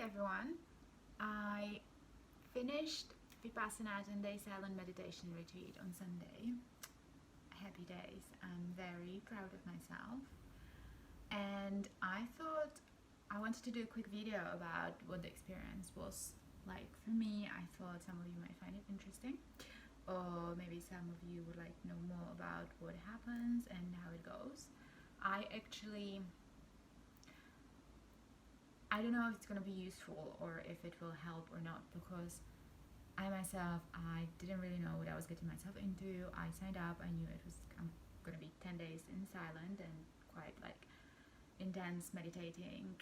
everyone. I finished Vipassana 10-day silent meditation retreat on Sunday. Happy days. I'm very proud of myself. And I thought I wanted to do a quick video about what the experience was like for me. I thought some of you might find it interesting, or maybe some of you would like to know more about what happens and how it goes. I don't know if it's going to be useful or if it will help or not, because I myself, I didn't really know what I was getting myself into. I signed up, I knew it was going to be 10 days in silent and quite like intense meditating,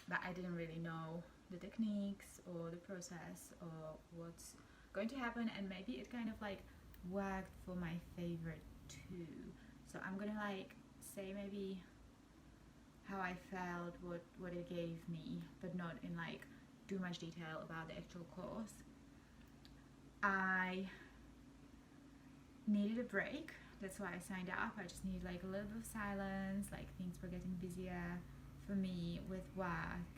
but I didn't really know the techniques or the process or what's going to happen, and maybe it kind of like worked for my favorite too. So I'm gonna like say maybe how I felt, what it gave me, but not in like too much detail about the actual course. I needed a break, that's why I signed up. I just needed like a little bit of silence, like things were getting busier for me with work,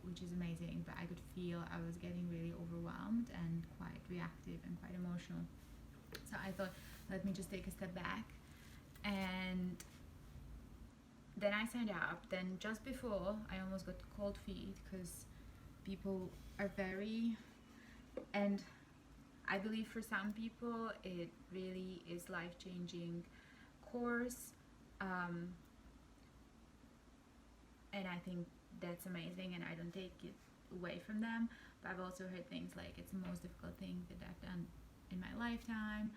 which is amazing, but I could feel I was getting really overwhelmed and quite reactive and quite emotional. So I thought, let me just take a step back. And then I signed up. Then just before, I almost got cold feet because people are very, and I believe for some people it really is life-changing course, and I think that's amazing, and I don't take it away from them. But I've also heard things like it's the most difficult thing that I've done in my lifetime,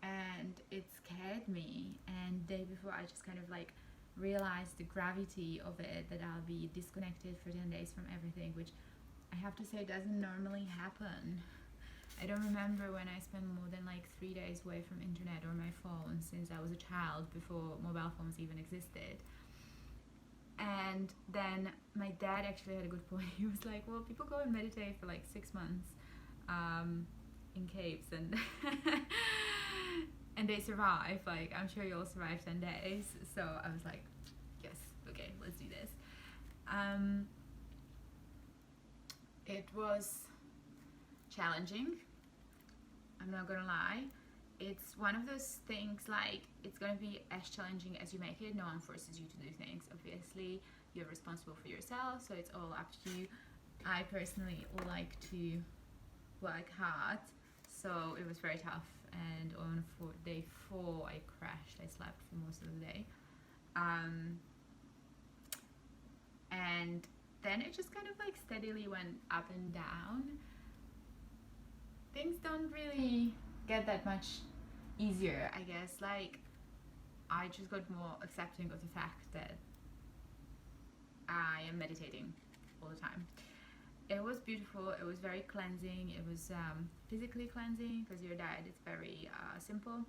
and it scared me. And the day before, I just kind of like realized the gravity of it, that I'll be disconnected for 10 days from everything, which I have to say doesn't normally happen. I don't remember when I spent more than like 3 days away from internet or my phone since I was a child, before mobile phones even existed. And then my dad actually had a good point. He was like, well, people go and meditate for like 6 months in caves, and and they survive. Like, I'm sure you'll survive 10 days. So I was like, yes, okay, let's do this. It was challenging, I'm not gonna lie. It's one of those things, like, it's gonna be as challenging as you make it. No one forces you to do things, obviously. You're responsible for yourself, so it's all up to you. I personally like to work hard, so it was very tough. And on day 4, I crashed. I slept for most of the day. And then it just kind of like steadily went up and down. Things don't really get that much easier, I guess. Like, I just got more accepting of the fact that I am meditating all the time. It was beautiful. It was very cleansing. It was physically cleansing, because your diet is very simple,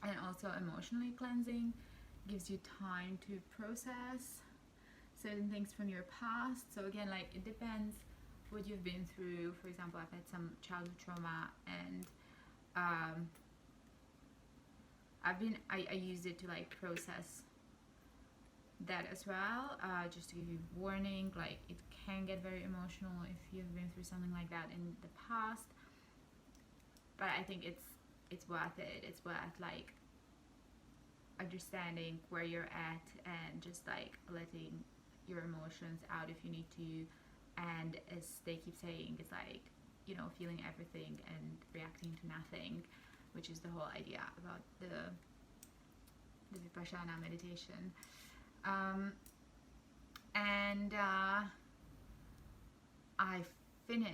and also emotionally cleansing. Gives you time to process certain things from your past. So again, like, it depends what you've been through. For example, I've had some childhood trauma, and I used it to like process that as well, just to give you warning. Like, it can get very emotional if you've been through something like that in the past, but I think it's worth it. It's worth like understanding where you're at, and just like letting your emotions out if you need to. And as they keep saying, it's like, you know, feeling everything and reacting to nothing, which is the whole idea about the Vipassana meditation.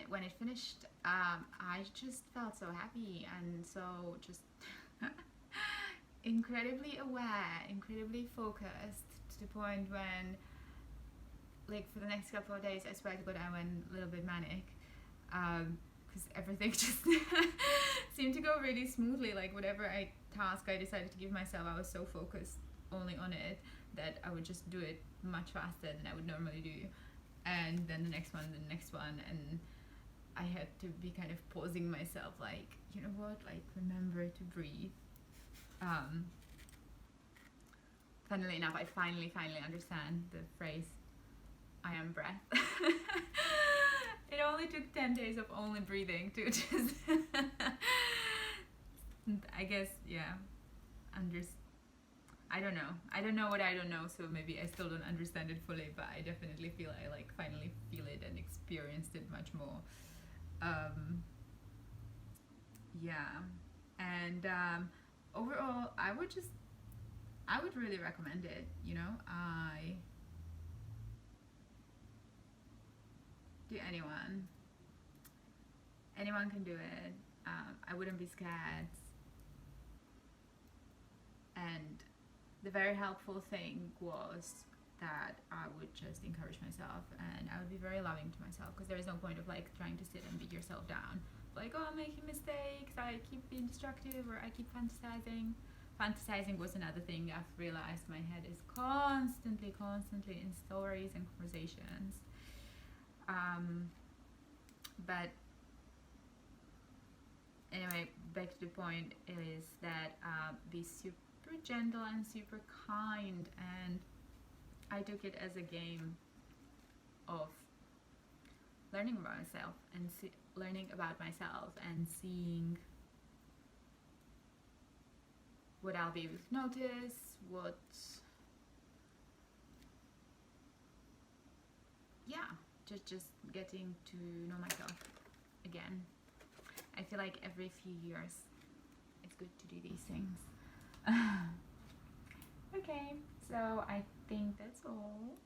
When it finished, I just felt so happy and so just incredibly aware, incredibly focused, to the point when, like, for the next couple of days, I swear to God, I went a little bit manic, because everything just seemed to go really smoothly. Like, whatever task I decided to give myself, I was so focused only on it that I would just do it much faster than I would normally do. And then the next one, and I had to be kind of pausing myself, like, you know what, like, remember to breathe. Funnily enough, I finally understand the phrase I am breath. It only took 10 days of only breathing to just I guess, yeah, I don't know. I don't know what I don't know, so maybe I still don't understand it fully, but I definitely feel I like finally feel it and experienced it much more. Yeah. And overall, I would really recommend it, you know? To anyone. Anyone can do it. I wouldn't be scared. And the very helpful thing was that I would just encourage myself, and I would be very loving to myself, because there is no point of like trying to sit and beat yourself down. Like, oh, I'm making mistakes, I keep being destructive, or I keep fantasizing. Fantasizing was another thing I've realized. My head is constantly in stories and conversations. But anyway, back to the point is that be super gentle and super kind, and I took it as a game of learning about myself and learning about myself and seeing what I'll be able to notice, what, yeah, just getting to know myself again. I feel like every few years it's good to do these things. Okay, so I think that's all.